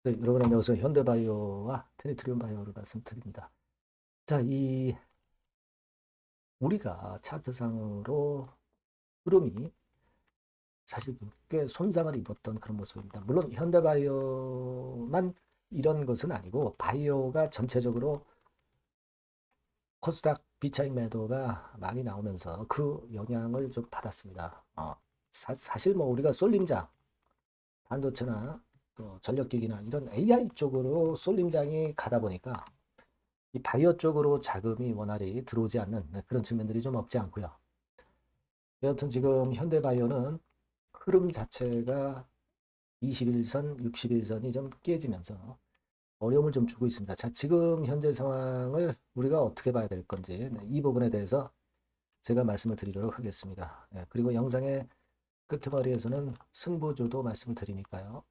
네, 여러분 안녕하세요. 현대바이오와 트리트리움 바이오를 말씀드립니다. 자, 우리가 차트상으로 흐름이 사실 꽤 손상을 입었던 그런 모습입니다. 물론 현대바이오만 이런 것은 아니고 바이오가 전체적으로 코스닥 비차익 매도가 많이 나오면서 그 영향을 좀 받았습니다. 사실 뭐 우리가 쏠림장, 반도체나 또 전력기기나 이런 AI 쪽으로 쏠림장이 가다 보니까 이 바이오 쪽으로 자금이 원활히 들어오지 않는 그런 측면들이 좀 없지 않고요. 여하튼 지금 현대바이오는 흐름 자체가 21선, 61선이 좀 깨지면서 어려움을 좀 주고 있습니다. 자, 지금 현재 상황을 우리가 어떻게 봐야 될 건지 이 부분에 대해서 제가 말씀을 드리도록 하겠습니다. 그리고 영상의 끄트머리에서는 승부조도 말씀을 드리니까요.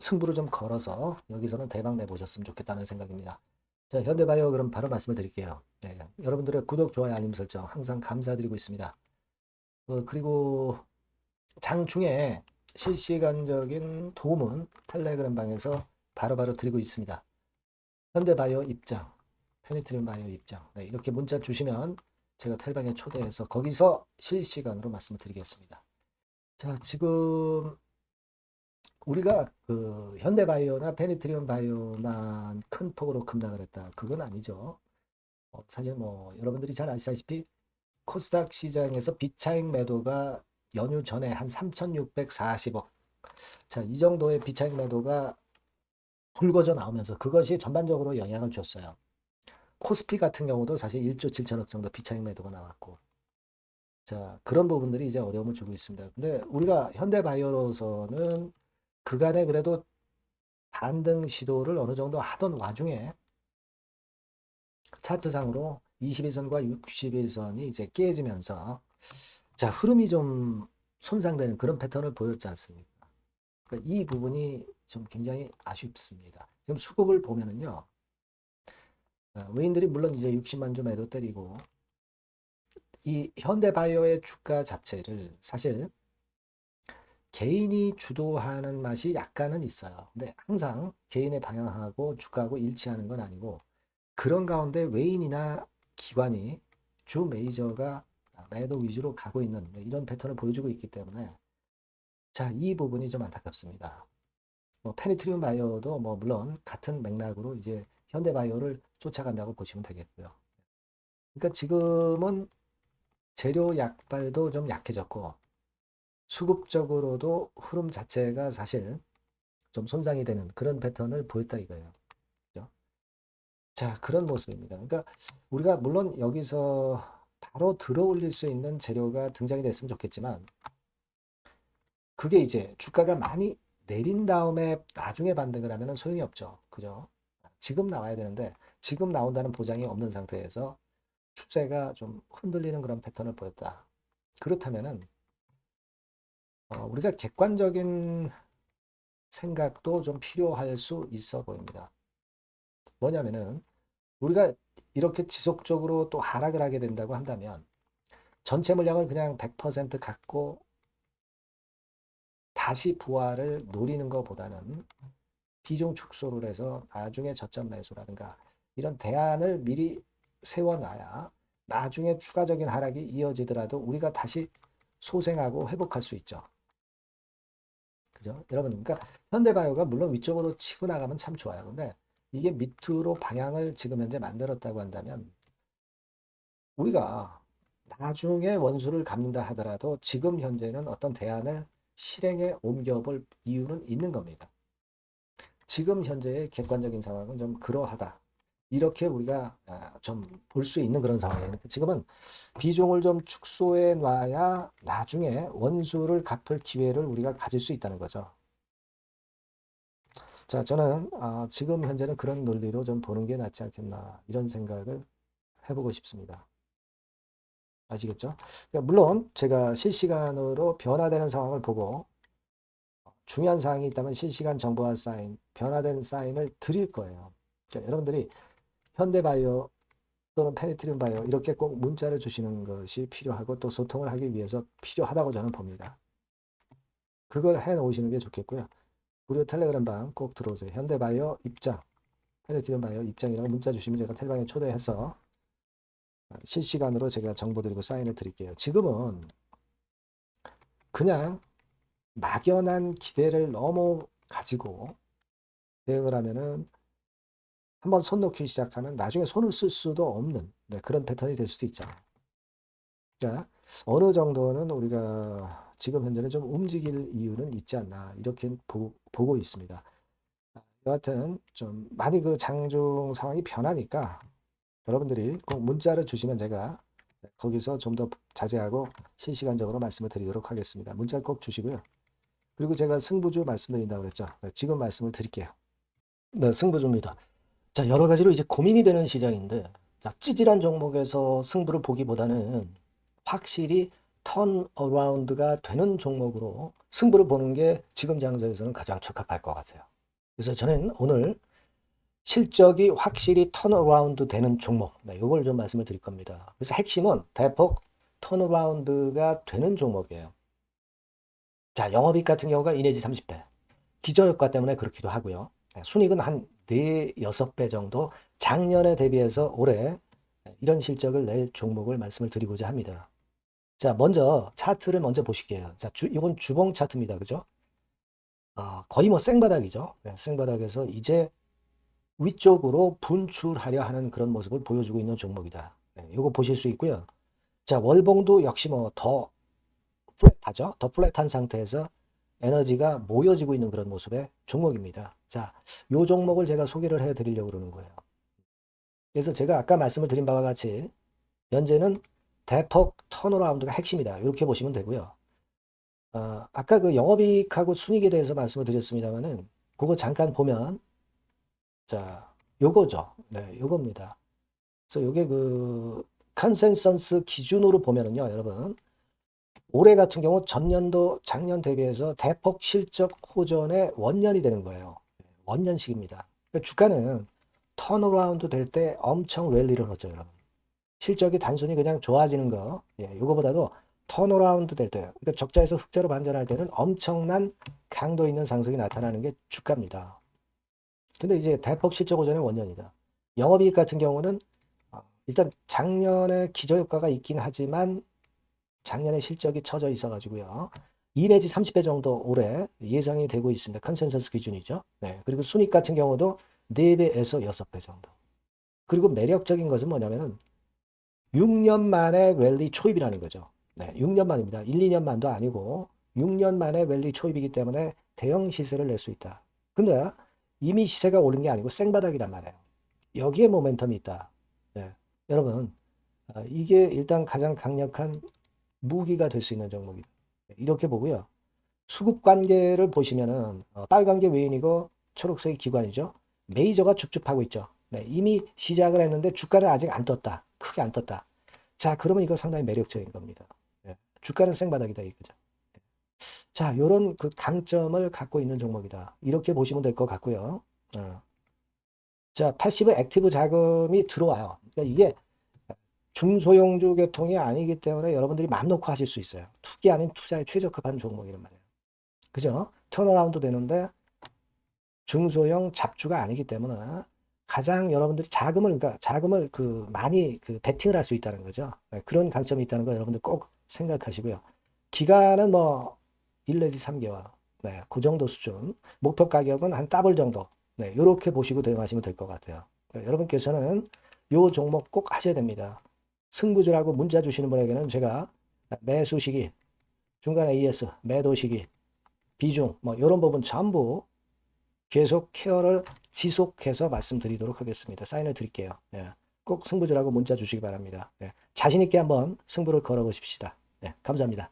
승부를 좀 걸어서 여기서는 대박 내보셨으면 좋겠다는 생각입니다. 자, 현대바이오 그럼 바로 말씀을 드릴게요. 네, 여러분들의 구독, 좋아요, 알림 설정 항상 감사드리고 있습니다. 그리고 장중에 실시간적인 도움은 텔레그램 방에서 바로바로 드리고 있습니다. 현대바이오 입장, 페니트리움 바이오 입장. 네, 이렇게 문자 주시면 제가 텔방에 초대해서 거기서 실시간으로 말씀을 드리겠습니다. 자, 지금 우리가 그 현대바이오나 페니트리움 바이오만 큰 폭으로 급락을 했다. 그건 아니죠. 사실 뭐 여러분들이 잘 아시다시피 코스닥 시장에서 비차익 매도가 연휴 전에 한 3,640억. 자, 이 정도의 비차익 매도가 불거져 나오면서 그것이 전반적으로 영향을 줬어요. 코스피 같은 경우도 사실 1조 7천억 정도 비차익 매도가 나왔고. 자, 그런 부분들이 이제 어려움을 주고 있습니다. 근데 우리가 현대바이오로서는 그간에 그래도 반등 시도를 어느 정도 하던 와중에 차트상으로 21선과 61선이 이제 깨지면서 자, 흐름이 좀 손상되는 그런 패턴을 보였지 않습니까? 그러니까 이 부분이 좀 굉장히 아쉽습니다. 지금 수급을 보면은요, 외인들이 물론 이제 60만 주 매도 때리고, 이 현대바이오의 주가 자체를 사실 개인이 주도하는 맛이 약간은 있어요. 근데 항상 개인의 방향하고 주가하고 일치하는 건 아니고, 그런 가운데 외인이나 기관이 주 메이저가 매도 위주로 가고 있는 이런 패턴을 보여주고 있기 때문에 자, 이 부분이 좀 안타깝습니다. 뭐 페니트리움 바이오도 뭐 물론 같은 맥락으로 이제 현대 바이오를 쫓아간다고 보시면 되겠고요. 그러니까 지금은 재료 약발도 좀 약해졌고 수급적으로도 흐름 자체가 사실 좀 손상이 되는 그런 패턴을 보였다 이거예요. 그죠? 자, 그런 모습입니다. 그러니까 우리가 물론 여기서 바로 들어 올릴 수 있는 재료가 등장이 됐으면 좋겠지만 그게 이제 주가가 많이 내린 다음에 나중에 반등을 하면 소용이 없죠. 그죠? 지금 나와야 되는데 지금 나온다는 보장이 없는 상태에서 추세가 좀 흔들리는 그런 패턴을 보였다. 그렇다면은 우리가 객관적인 생각도 좀 필요할 수 있어 보입니다. 뭐냐면은 우리가 이렇게 지속적으로 또 하락을 하게 된다고 한다면 전체 물량을 그냥 100% 갖고 다시 부활을 노리는 것보다는 비중 축소를 해서 나중에 저점 매수라든가 이런 대안을 미리 세워놔야 나중에 추가적인 하락이 이어지더라도 우리가 다시 소생하고 회복할 수 있죠. 그죠? 여러분, 그러니까 현대바이오가 물론 위쪽으로 치고 나가면 참 좋아요. 근데 이게 밑으로 방향을 지금 현재 만들었다고 한다면 우리가 나중에 원수를 갚는다 하더라도 지금 현재는 어떤 대안을 실행에 옮겨볼 이유는 있는 겁니다. 지금 현재의 객관적인 상황은 좀 그러하다. 이렇게 우리가 좀 볼 수 있는 그런 상황이에요. 지금은 비중을 좀 축소해 놔야 나중에 원수를 갚을 기회를 우리가 가질 수 있다는 거죠. 자, 저는 지금 현재는 그런 논리로 좀 보는 게 낫지 않겠나 이런 생각을 해보고 싶습니다. 아시겠죠? 그러니까 물론 제가 실시간으로 변화되는 상황을 보고 중요한 사항이 있다면 실시간 정보화 사인, 변화된 사인을 드릴 거예요. 자, 여러분들이 현대바이오 또는 페니트린 바이오 이렇게 꼭 문자를 주시는 것이 필요하고 또 소통을 하기 위해서 필요하다고 저는 봅니다. 그걸 해 놓으시는 게 좋겠고요. 무료 텔레그램 방 꼭 들어오세요. 현대바이오 입장, 페네트리온 바이오 입장이라고 문자 주시면 제가 텔방에 초대해서 실시간으로 제가 정보 드리고 사인을 드릴게요. 지금은 그냥 막연한 기대를 너무 가지고 대응을 하면은 한번 손 놓기 시작하면 나중에 손을 쓸 수도 없는 그런 패턴이 될 수도 있죠. 그러니까 어느 정도는 우리가 지금 현재는 좀 움직일 이유는 있지 않나 이렇게 보고 있습니다. 여하튼 좀 많이 그 장중 상황이 변하니까 여러분들이 꼭 문자를 주시면 제가 거기서 좀 더 자세하고 실시간적으로 말씀을 드리도록 하겠습니다. 문자 꼭 주시고요. 그리고 제가 승부주 말씀드린다고 그랬죠. 지금 말씀을 드릴게요. 네, 승부주입니다. 자, 여러 가지로 이제 고민이 되는 시장인데, 자, 찌질한 종목에서 승부를 보기보다는 확실히 턴어라운드가 되는 종목으로 승부를 보는 게 지금 장세에서는 가장 적합할 것 같아요. 그래서 저는 오늘 실적이 확실히 턴어라운드 되는 종목, 이걸 좀 말씀을 드릴 겁니다. 그래서 핵심은 대폭 턴어라운드가 되는 종목이에요. 자, 영업이익 같은 경우가 2 내지 30배. 기저효과 때문에 그렇기도 하고요. 순이익은 한 4, 6배 정도 작년에 대비해서 올해 이런 실적을 낼 종목을 말씀을 드리고자 합니다. 자, 먼저 차트를 먼저 보실게요. 자, 이건 주봉 차트입니다. 그죠? 거의 뭐 생바닥이죠. 생바닥에서 이제 위쪽으로 분출하려 하는 그런 모습을 보여주고 있는 종목이다. 이거 보실 수 있고요. 자, 월봉도 역시 뭐 더 플랫하죠. 더 플랫한 상태에서 에너지가 모여지고 있는 그런 모습의 종목입니다. 자, 요 종목을 제가 소개를 해 드리려고 그러는 거예요. 그래서 제가 아까 말씀을 드린 바와 같이 현재는 대폭 턴어라운드가 핵심이다. 이렇게 보시면 되고요. 아까 그 영업이익하고 순이익에 대해서 말씀을 드렸습니다만은 그거 잠깐 보면 자, 요거죠. 네, 요겁니다. 그래서 요게 그 컨센서스 기준으로 보면은요, 여러분. 올해 같은 경우 전년도 작년 대비해서 대폭 실적 호전의 원년이 되는 거예요. 원년식입니다. 그러니까 주가는 턴어라운드 될 때 엄청 랠리를 하죠, 여러분. 실적이 단순히 그냥 좋아지는 거, 이거보다도 턴어라운드 될 때, 그러니까 적자에서 흑자로 반전할 때는 엄청난 강도 있는 상승이 나타나는 게 주가입니다. 근데 이제 대폭 실적 호전의 원년이다. 영업이익 같은 경우는 일단 작년에 기저효과가 있긴 하지만 작년에 실적이 처져 있어가지고요. 2 내지 30배 정도 올해 예상이 되고 있습니다. 컨센서스 기준이죠. 네. 그리고 순익 같은 경우도 4배에서 6배 정도. 그리고 매력적인 것은 뭐냐면은 6년 만에 랠리 초입이라는 거죠. 네. 6년 만입니다. 1, 2년 만도 아니고 6년 만에 랠리 초입이기 때문에 대형 시세를 낼 수 있다. 근데 이미 시세가 오른 게 아니고 생바닥이란 말이에요. 여기에 모멘텀이 있다. 네. 여러분, 이게 일단 가장 강력한 무기가 될 수 있는 종목이다. 이렇게 보고요. 수급 관계를 보시면은 빨간 게 외인이고 초록색이 기관이죠. 메이저가 줍줍하고 있죠. 네, 이미 시작을 했는데 주가는 아직 안 떴다. 크게 안 떴다. 자, 그러면 이거 상당히 매력적인 겁니다. 네, 주가는 생바닥이다 이거죠. 자, 요런 그 강점을 갖고 있는 종목이다. 이렇게 보시면 될 것 같고요. 자, 패시브 액티브 자금이 들어와요. 그러니까 이게 중소형주 계통이 아니기 때문에 여러분들이 맘 놓고 하실 수 있어요. 투기 아닌 투자에 최적합한 종목이란 말이에요. 그죠? 턴어라운드 되는데 중소형 잡주가 아니기 때문에 가장 여러분들이 그러니까 자금을 많이 베팅을 할 수 있다는 거죠. 네, 그런 강점이 있다는 거 여러분들 꼭 생각하시고요. 기간은 뭐 1 내지 3개월. 네, 그 정도 수준. 목표 가격은 한 더블 정도. 네, 이렇게 보시고 대응하시면 될 것 같아요. 네, 여러분께서는 요 종목 꼭 하셔야 됩니다. 승부주라고 문자 주시는 분에게는 제가 매수 시기, 중간 AS, 매도 시기, 비중, 뭐 이런 부분 전부 계속 케어를 지속해서 말씀드리도록 하겠습니다. 사인을 드릴게요. 예. 꼭 승부주라고 문자 주시기 바랍니다. 예. 자신 있게 한번 승부를 걸어보십시다. 예. 감사합니다.